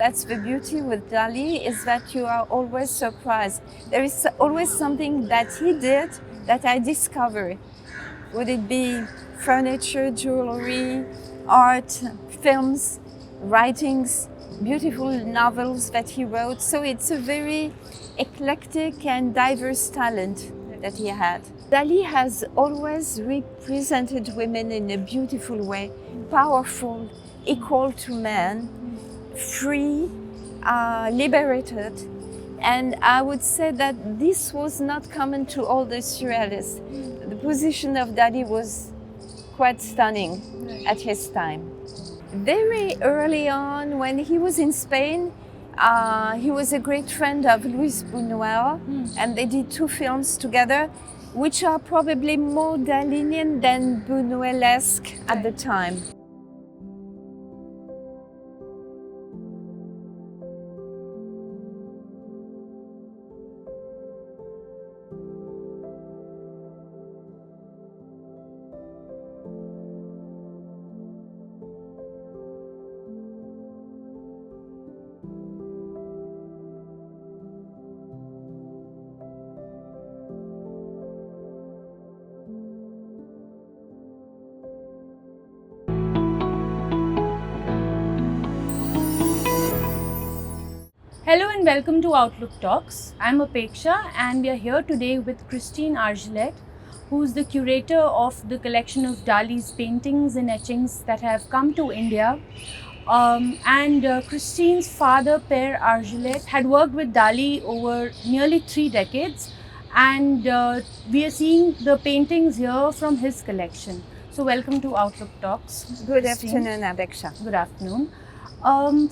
That's the beauty with Dali, is that you are always surprised. There is always something that he did that I discover. Would it be furniture, jewelry, art, films, writings, beautiful novels that he wrote. So it's a very eclectic and diverse talent that he had. Dali has always represented women in a beautiful way, powerful, equal to men, free, liberated. And I would say that this was not common to all the surrealists. The position of Dali was quite stunning at his time. Very early on, when he was in Spain, he was a great friend of Luis Buñuel, and they did 2 films together, which are probably more Dalinian than Buñuelesque at the time. Hello and welcome to Outlook Talks. I'm Apeksha and we are here today with Christine Argillet, who's the curator of the collection of Dali's paintings and etchings that have come to India. Christine's father, Pierre Argillet, had worked with Dali over nearly 3 decades, and we are seeing the paintings here from his collection. So welcome to Outlook Talks. Good Christine. afternoon, Apeksha. Good afternoon.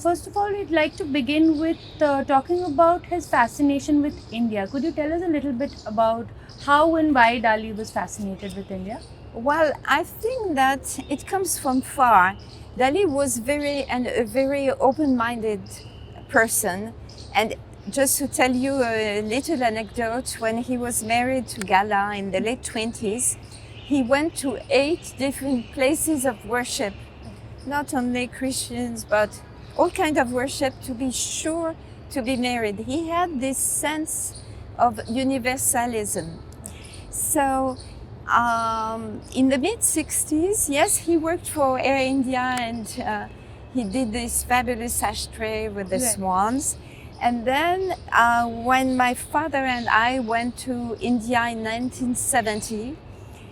First of all, we'd like to begin with talking about his fascination with India. Could you tell us a little bit about how and why Dali was fascinated with India? Well, I think that it comes from far. Dali was a very open-minded person. And just to tell you a little anecdote, when he was married to Gala in the late 20s, he went to 8 different places of worship. Not only Christians, but all kinds of worship to be sure to be married. He had this sense of universalism. So in the mid-60s, yes, he worked for Air India and he did this fabulous ashtray with the swans. And then when my father and I went to India in 1970,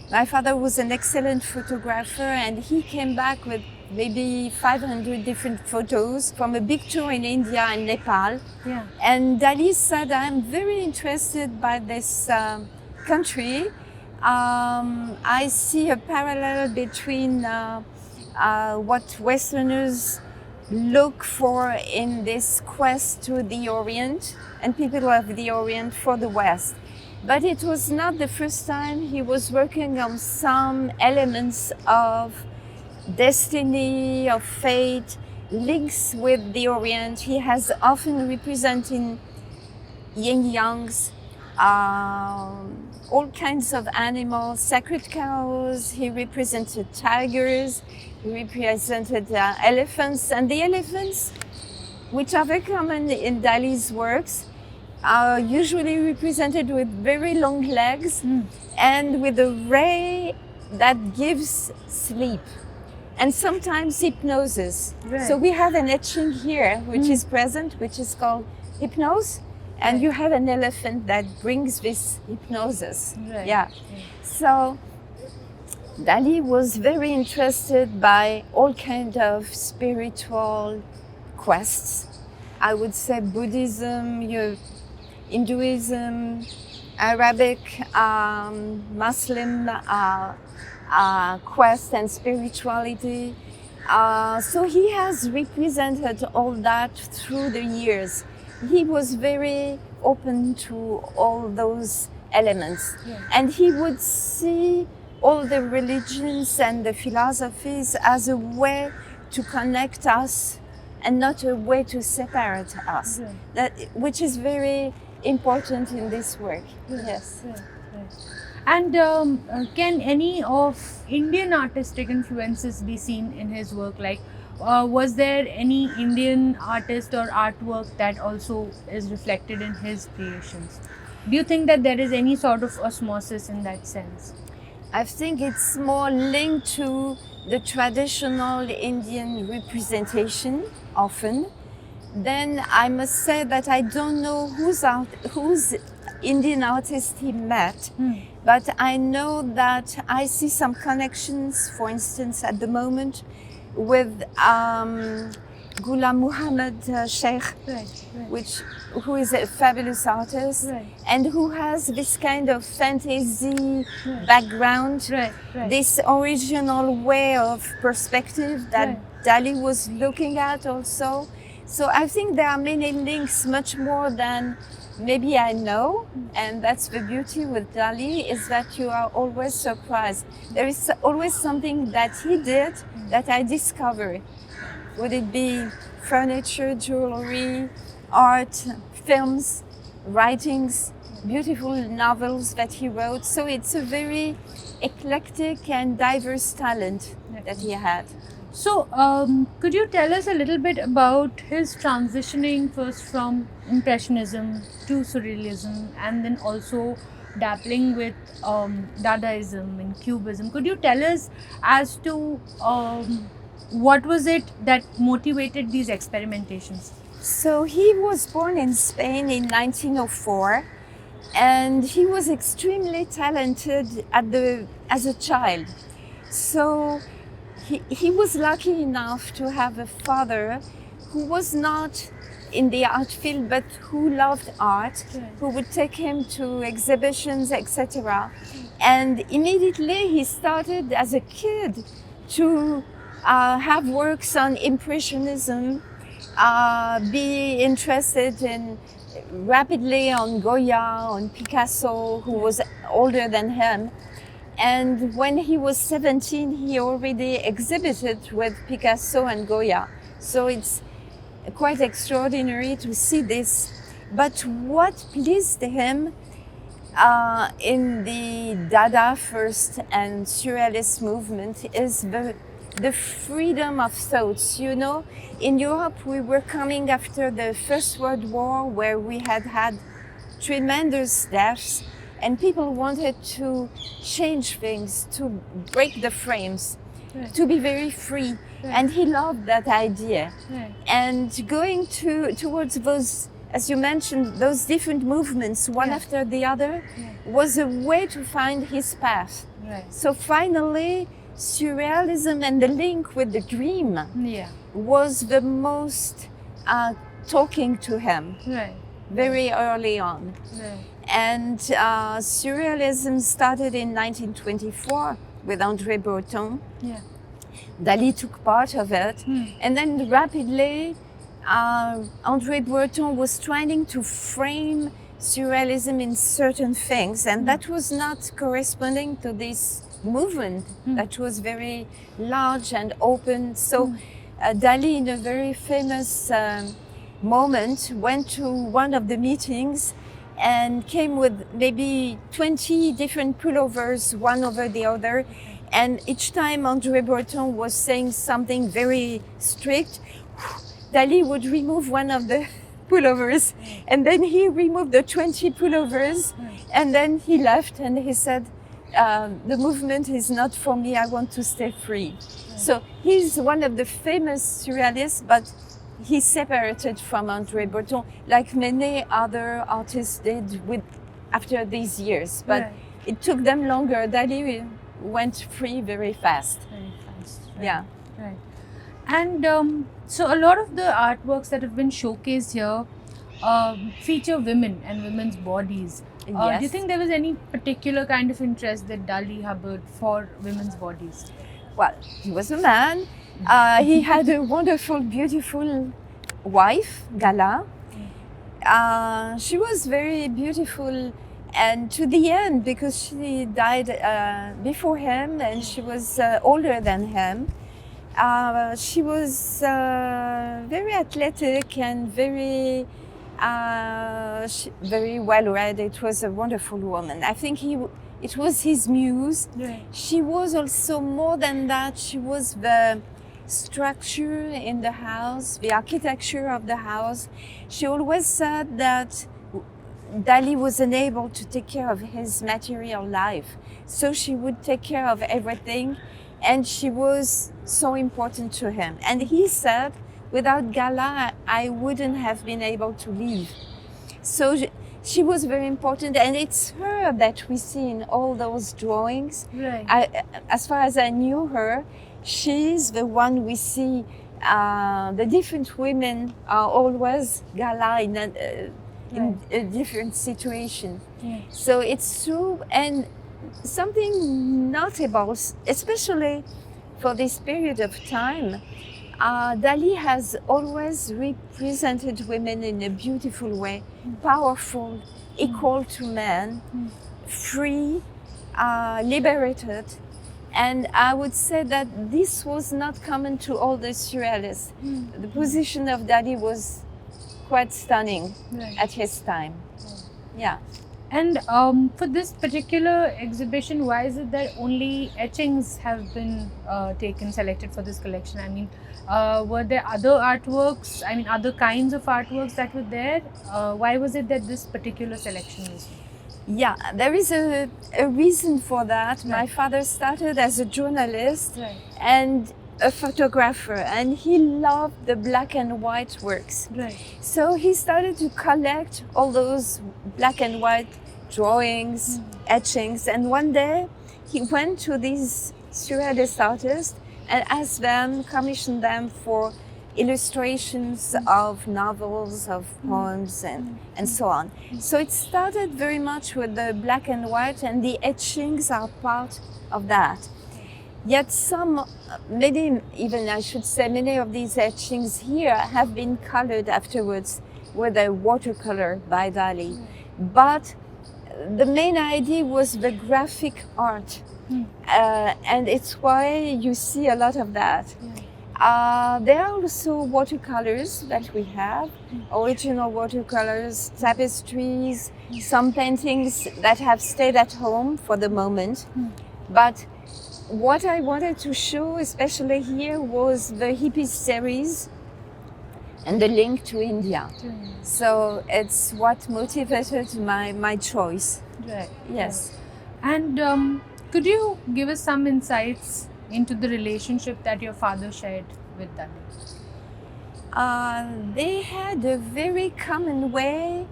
my father was an excellent photographer and he came back with maybe 500 different photos from a big tour in India and Nepal. Yeah. And Dali said, I'm very interested by this country. I see a parallel between what Westerners look for in this quest to the Orient and people of the Orient for the West. But it was not the first time he was working on some elements of destiny, of fate, links with the Orient. He has often represented yin-yangs, all kinds of animals, sacred cows. He represented tigers, he represented elephants. And the elephants, which are very common in Dali's works, are usually represented with very long legs and with a ray that gives sleep. And sometimes hypnosis. Right. So we have an etching here, which is present, which is called hypnose. And you have an elephant that brings this hypnosis. Right. Yeah. So Dali was very interested by all kinds of spiritual quests. I would say Buddhism, Hinduism, Arabic, Muslim, quest and spirituality. So he has represented all that through the years. He was very open to all those elements. Yeah. And he would see all the religions and the philosophies as a way to connect us and not a way to separate us. Yeah. Which is very important in this work. Yes. Yeah. And can any of Indian artistic influences be seen in his work? Like, Was there any Indian artist or artwork that also is reflected in his creations? Do you think that there is any sort of osmosis in that sense? I think it's more linked to the traditional Indian representation often. Then I must say that I don't know whose Indian artist he met, but I know that I see some connections, for instance, at the moment with Ghulam Muhammad Sheikh, who is a fabulous artist and who has this kind of fantasy background, this original way of perspective that Dali was looking at also. So I think there are many links, much more than maybe I know, and that's the beauty with Dali, is that you are always surprised. There is always something that he did that I discover. Would it be furniture, jewelry, art, films, writings, beautiful novels that he wrote. So it's a very eclectic and diverse talent that he had. So, could you tell us a little bit about his transitioning first from Impressionism to Surrealism, and then also dabbling with Dadaism and Cubism? Could you tell us as to what was it that motivated these experimentations? So he was born in Spain in 1904, and he was extremely talented as a child. So he was lucky enough to have a father who was not in the art field, but who loved art, who would take him to exhibitions, etc. And immediately he started as a kid to have works on Impressionism, be interested in rapidly on Goya, on Picasso, who was older than him. And when he was 17, he already exhibited with Picasso and Goya. So it's quite extraordinary to see this. But what pleased him in the Dada first and Surrealist movement is the freedom of thoughts. You know, in Europe, we were coming after the First World War, where we had tremendous deaths, and people wanted to change things, to break the frames, to be very free. And he loved that idea. And going towards those, as you mentioned, those different movements, one after the other, was a way to find his path. So finally, Surrealism and the link with the dream was the most talking to him very early on. And Surrealism started in 1924 with André Breton. Dali took part of it. And then rapidly, André Breton was trying to frame Surrealism in certain things, and that was not corresponding to this movement that was very large and open. So Dali, in a very famous moment, went to one of the meetings and came with maybe 20 different pullovers, one over the other. And each time André Breton was saying something very strict, Dali would remove one of the pullovers, and then he removed the 20 pullovers, and then he left and he said, the movement is not for me, I want to stay free. So he's one of the famous surrealists, but he separated from André Breton, like many other artists did after these years. But it took them longer. Dali went free very fast. And so a lot of the artworks that have been showcased here feature women and women's bodies. Do you think there was any particular kind of interest that Dali harbored for women's bodies? Well, he was a man. He had a wonderful, beautiful wife, Gala. She was very beautiful, and to the end, because she died before him and she was older than him. She was very athletic and very well read. It was a wonderful woman. I think it was his muse. She was also more than that. She was structure in the house, the architecture of the house. She always said that Dali was unable to take care of his material life, so she would take care of everything, and she was so important to him. And he said, without Gala, I wouldn't have been able to live. So she was very important, and it's her that we see in all those drawings. Right. As far as I knew her, she's the one we see. The different women are always Gala in a different situation. Yeah. So it's true, and something notable, especially for this period of time, Dali has always represented women in a beautiful way, powerful, equal to men, free, liberated. And I would say that this was not common to all the surrealists. The position of Dali was quite stunning at his time. Yeah. And for this particular exhibition, why is it that only etchings have been selected for this collection? I mean, were there other artworks, other kinds of artworks that were there? Why was it that this particular selection was made? Yeah, there is a reason for that. Right. My father started as a journalist Right. and a photographer, and he loved the black and white works. Right. So he started to collect all those black and white drawings, etchings, and one day he went to these surrealist artists and asked them, commissioned them for illustrations of novels, of poems, and so on. So it started very much with the black and white, and the etchings are part of that. Yet many of these etchings here have been colored afterwards with a watercolor by Dali. But the main idea was the graphic art, and it's why you see a lot of that. There are also watercolors that we have, original watercolors, tapestries, some paintings that have stayed at home for the moment. But what I wanted to show, especially here, was the hippie series and the link to India. So it's what motivated my choice. Right. Yes. And could you give us some insights into the relationship that your father shared with Dali? They had a very common way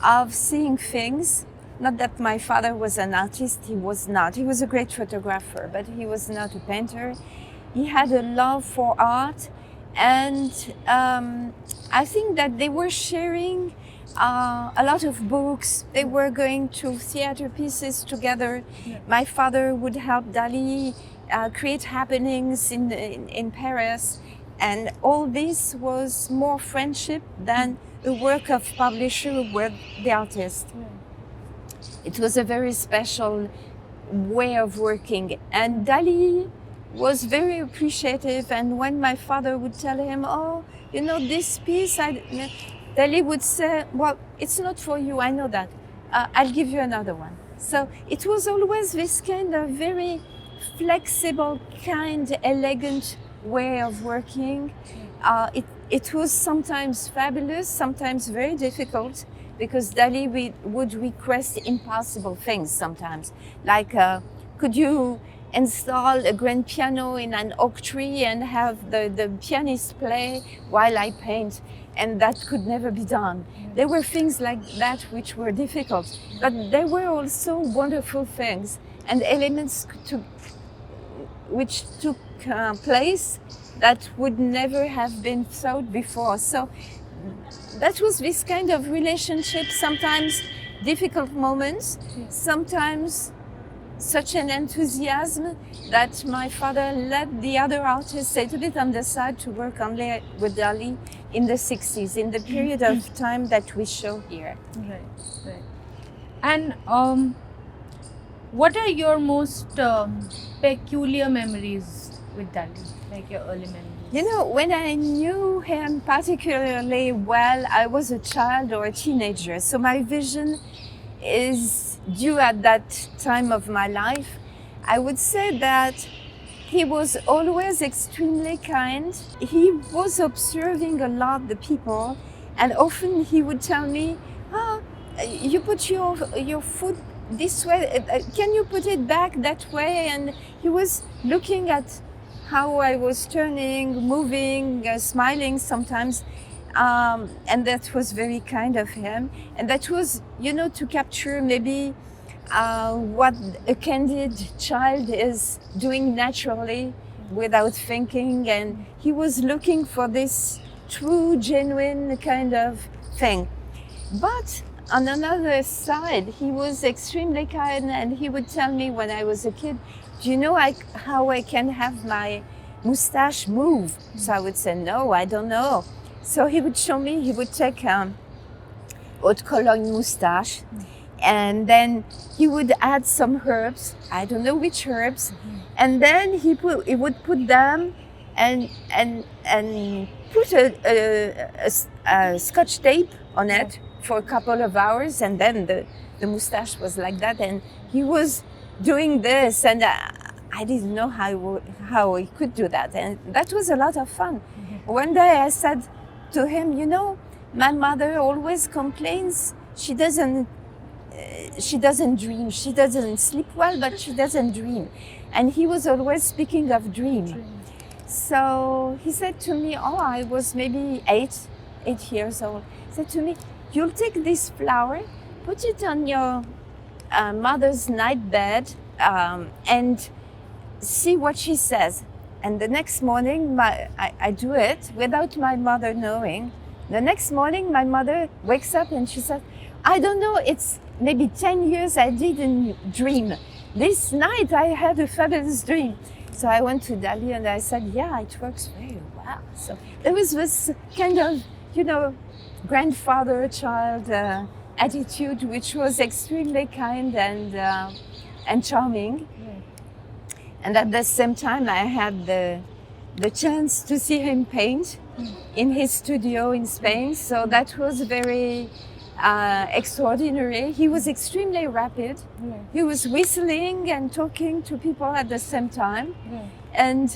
of seeing things. Not that my father was an artist, he was not. He was a great photographer, but he was not a painter. He had a love for art, and I think that they were sharing a lot of books. They were going to theater pieces together. Yeah. My father would help Dali create happenings in Paris, and all this was more friendship than a work of publisher with the artist. It was a very special way of working, and Dali was very appreciative. And when my father would tell him, "Oh, you know, this piece," Dali would say, "Well, it's not for you, I know that. I'll give you another one." So it was always this kind of very flexible, kind, elegant way of working. It was sometimes fabulous, sometimes very difficult, because Dali would request impossible things sometimes. Like, could you install a grand piano in an oak tree and have the pianist play while I paint? And that could never be done. There were things like that which were difficult, but there were also wonderful things and elements which took place that would never have been thought before. So that was this kind of relationship, sometimes difficult moments, sometimes such an enthusiasm that my father let the other artists a little bit on the side to work only with Dali in the 60s, in the period of time that we show here. Right. And what are your most peculiar memories with Dali, like your early memories? You know, when I knew him particularly well, I was a child or a teenager. So my vision is due at that time of my life. I would say that He was always extremely kind. He was observing a lot the people, and often he would tell me, you put your foot this way, can you put it back that way? And he was looking at how I was turning, moving, smiling sometimes. And that was very kind of him. And that was, to capture maybe what a candid child is doing naturally without thinking. And he was looking for this true, genuine kind of thing. But on another side, he was extremely kind, and he would tell me when I was a kid, do you know how I can have my mustache move? So I would say, no, I don't know. So he would show me, he would take haute cologne mustache, and then he would add some herbs, I don't know which herbs, and then he would put them and put a scotch tape on it for a couple of hours, and then the mustache was like that, and he was doing this, and I didn't know how he could do that, and that was a lot of fun. One day I said to him, my mother always complains she doesn't dream, she doesn't sleep well, but she doesn't dream. And he was always speaking of dream. So he said to me, I was maybe 8 years old. He said to me, you'll take this flower, put it on your mother's night bed, and see what she says. And the next morning, I do it without my mother knowing. The next morning, my mother wakes up and she said, I don't know, it's maybe 10 years I didn't dream. This night I had a fabulous dream. So I went to Dali and I said, yeah, it works very well. So there was this kind of, grandfather-child attitude, which was extremely kind and charming. And at the same time, I had the chance to see him paint in his studio in Spain. So that was very extraordinary. He was extremely rapid. He was whistling and talking to people at the same time. And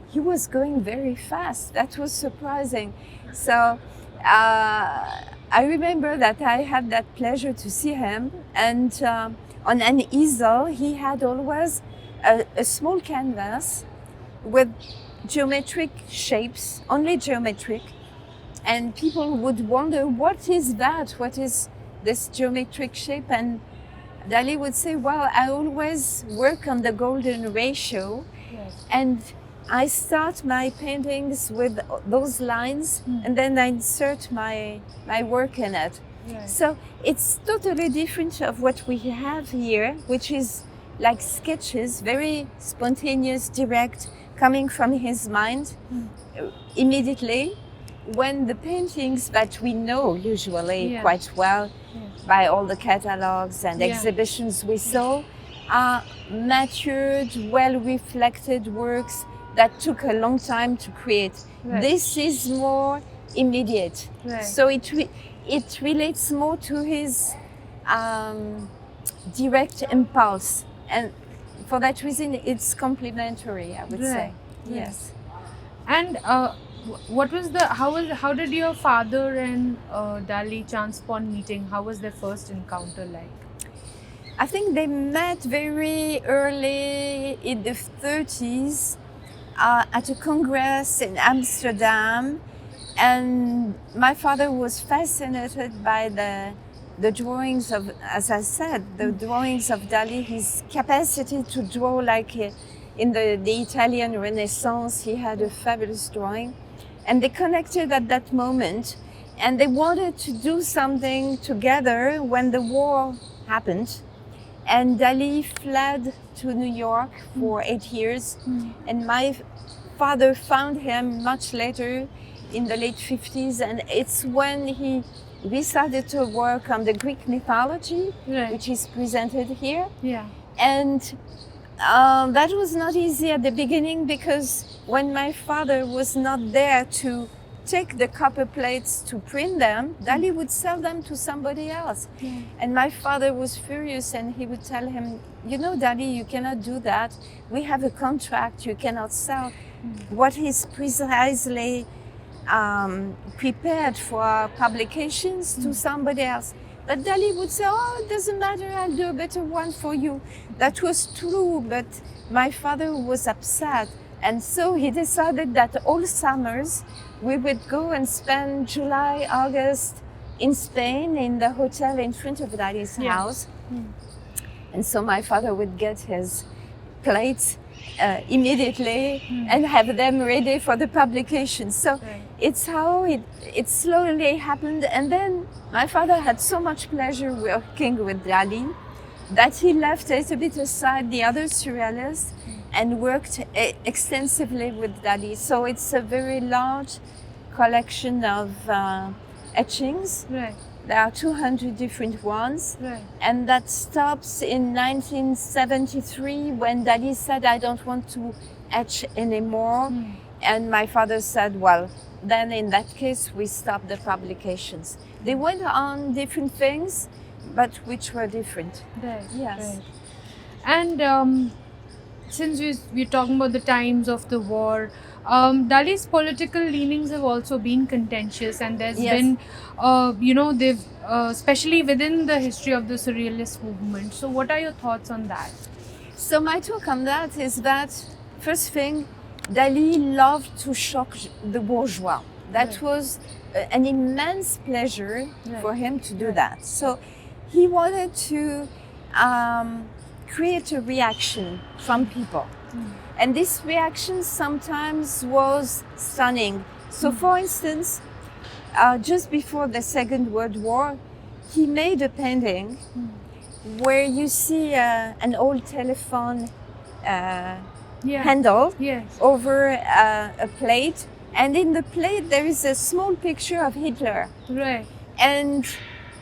he was going very fast. That was surprising. So I remember that I had that pleasure to see him. And on an easel, he had always a small canvas with geometric shapes, only geometric. And people would wonder, what is that? What is this geometric shape? And Dali would say, well, I always work on the golden ratio. And I start my paintings with those lines, and then I insert my work in it. So it's totally different of what we have here, which is like sketches, very spontaneous, direct, coming from his mind immediately. When the paintings that we know usually quite well by all the catalogs and exhibitions we saw are matured, well-reflected works that took a long time to create. This is more immediate. So it relates more to his direct impulse. And for that reason, it's complementary, I would say. Yes. And how did your father and Dali chance upon meeting? How was their first encounter like? I think they met very early in the 30s at a congress in Amsterdam, and my father was fascinated by the drawings of, as I said, the drawings of Dali, his capacity to draw like in the Italian Renaissance. He had a fabulous drawing. And they connected at that moment, and they wanted to do something together when the war happened. And Dali fled to New York for 8 years, and my father found him much later in the late 50s, and it's when he decided to work on the Greek mythology, which is presented here. And that was not easy at the beginning, because when my father was not there to take the copper plates to print them, Dali would sell them to somebody else. And my father was furious, and he would tell him, you know, Dali, you cannot do that. We have a contract, you cannot sell what is precisely prepared for publications to somebody else. But Dali would say, oh, it doesn't matter, I'll do a better one for you. That was true, but my father was upset. And so he decided that all summers we would go and spend July, August in Spain in the hotel in front of Dali's house. And so my father would get his plates immediately and have them ready for the publication. So it's how it slowly happened. And then my father had so much pleasure working with Dali that he left a little bit aside the other surrealists and worked extensively with Dali. So it's a very large collection of etchings. There are 200 different ones. And that stops in 1973 when Dali said, I don't want to etch anymore. And my father said, well, then in that case, we stop the publications. They went on different things, but which were different. Yes. And since we're talking about the times of the war, Dali's political leanings have also been contentious, and there's been, they've, especially within the history of the Surrealist movement. So what are your thoughts on that? So my talk on that is that, first thing, Dali loved to shock the bourgeois. That was an immense pleasure for him to do that. So he wanted to create a reaction from people. And this reaction sometimes was stunning. So for instance, just before the Second World War, he made a painting where you see an old telephone handle over a plate. And in the plate, there is a small picture of Hitler. And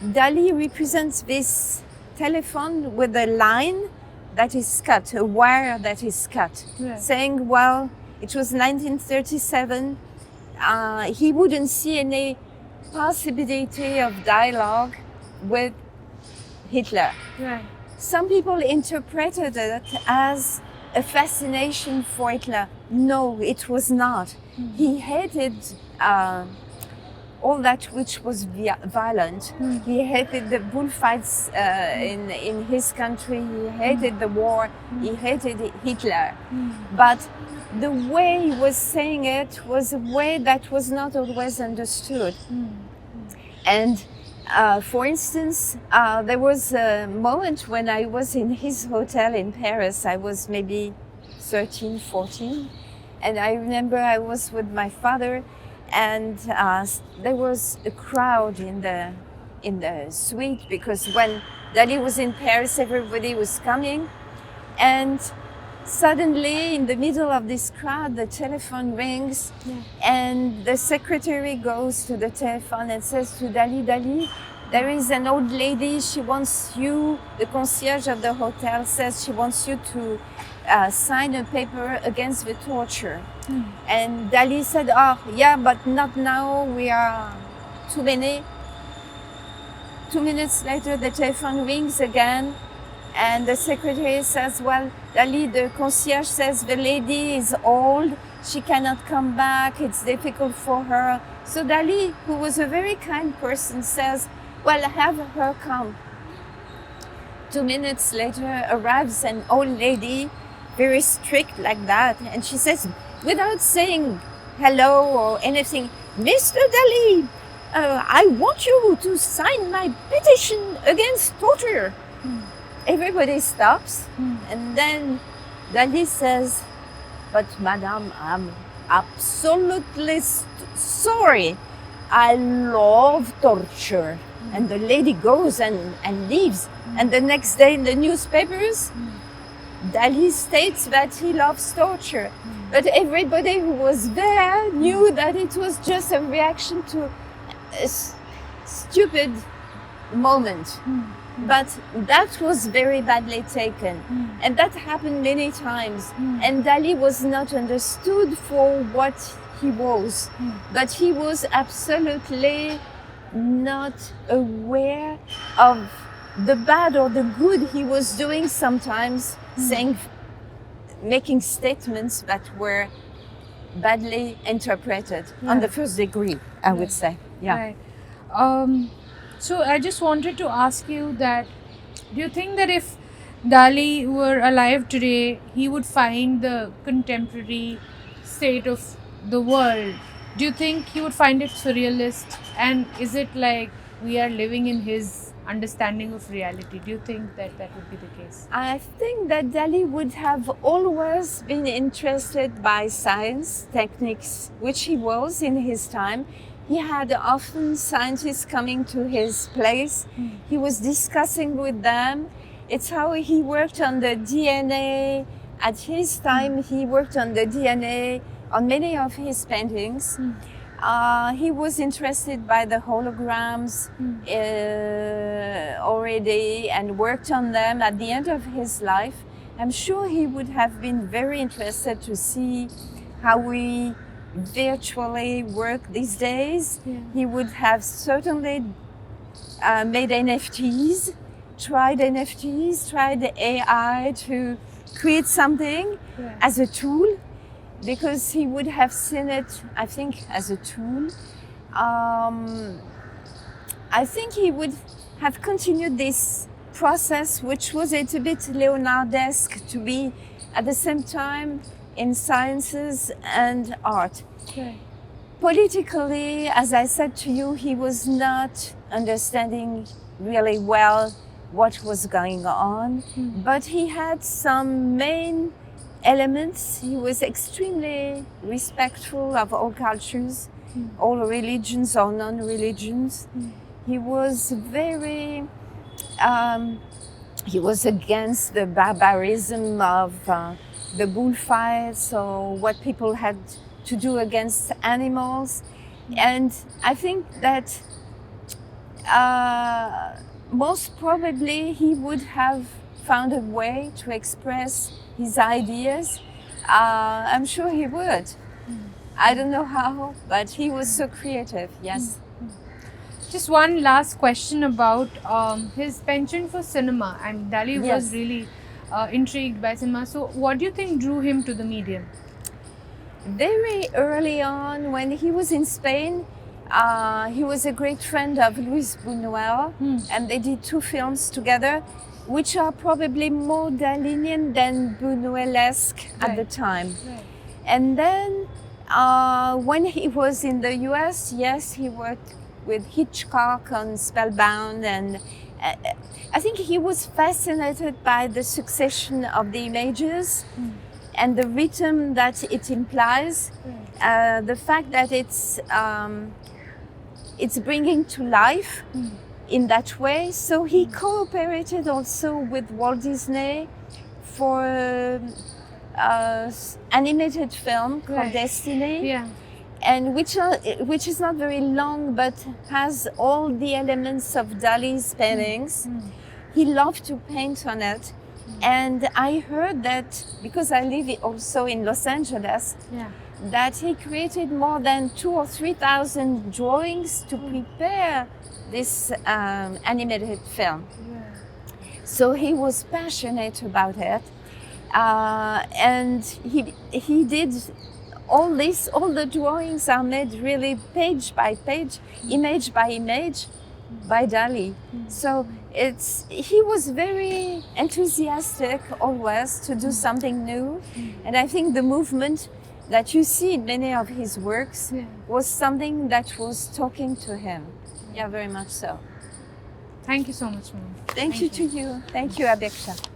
Dali represents this telephone with a line that is cut, a wire that is cut, saying, well, it was 1937, he wouldn't see any possibility of dialogue with Hitler. Some people interpreted it as a fascination for Hitler. No, it was not. He hated all that which was violent. He hated the bullfights in his country. He hated the war. He hated Hitler. But the way he was saying it was a way that was not always understood. And for instance, there was a moment when I was in his hotel in Paris. I was maybe 13, 14. And I remember I was with my father, and there was a crowd in the suite, because when Dali was in Paris, everybody was coming. And suddenly, in the middle of this crowd, the telephone rings, and the secretary goes to the telephone and says to Dali, Dali, there is an old lady, she wants you, the concierge of the hotel says she wants you to sign a paper against the torture. And Dali said, oh, yeah, but not now, we are too many. 2 minutes later, the telephone rings again, and the secretary says, well, Dali, the concierge says the lady is old, she cannot come back, it's difficult for her. So Dali, who was a very kind person, says, well, have her come. 2 minutes later arrives an old lady, very strict like that, and she says, without saying hello or anything, Mr. Dali, I want you to sign my petition against torture. Everybody stops, and then Dali says, but madam, I'm absolutely sorry. I love torture. And the lady goes and leaves. And the next day in the newspapers, Dali states that he loves torture. But everybody who was there knew that it was just a reaction to a stupid moment. But that was very badly taken. And that happened many times. And Dali was not understood for what he was, but he was absolutely not aware of the bad or the good he was doing sometimes, making statements that were badly interpreted on the first degree, I would say. Yeah. Right. So I just wanted to ask you that, do you think that if Dali were alive today, he would find the contemporary state of the world? Do you think he would find it surrealist? And is it like we are living in his understanding of reality? Do you think that that would be the case? I think that Dali would have always been interested by science, techniques, which he was in his time. He had often scientists coming to his place. He was discussing with them. It's how he worked on the DNA. At his time, he worked on the DNA on many of his paintings. He was interested by the holograms already and worked on them at the end of his life. I'm sure he would have been very interested to see how we virtually work these days. He would have certainly made NFTs, tried AI to create something as a tool, because he would have seen it, I think, as a tool. I think he would have continued this process, which was a little bit Leonardesque, to be at the same time in sciences and art. Politically, as I said to you, he was not understanding really well what was going on, but he had some main elements. He was extremely respectful of all cultures, all religions or non-religions. He was very, he was against the barbarism of the bullfights or what people had to do against animals. And I think that most probably he would have found a way to express his ideas. I'm sure he would. I don't know how, but he was so creative, yes. Just one last question about his penchant for cinema. And Dali was really intrigued by cinema. So what do you think drew him to the medium? Very early on, when he was in Spain, he was a great friend of Luis Buñuel, and they did 2 films together, which are probably more Dalinian than Buñuelesque at the time. And then when he was in the US, yes, he worked with Hitchcock on Spellbound, and I think he was fascinated by the succession of the images and the rhythm that it implies, the fact that it's bringing to life in that way. So he cooperated also with Walt Disney for animated film called Destiny, and which is not very long, but has all the elements of Dali's paintings. He loved to paint on it. And I heard that, because I live also in Los Angeles, that he created more than 2,000 or 3,000 drawings to prepare this animated film. So he was passionate about it. And he did all this, all the drawings are made really page by page, image by image, by Dali. So he was very enthusiastic always to do something new. And I think the movement that you see in many of his works was something that was talking to him. Yeah, very much so. Thank you so much, ma'am. Thank you to you. Thank you, Apeksha.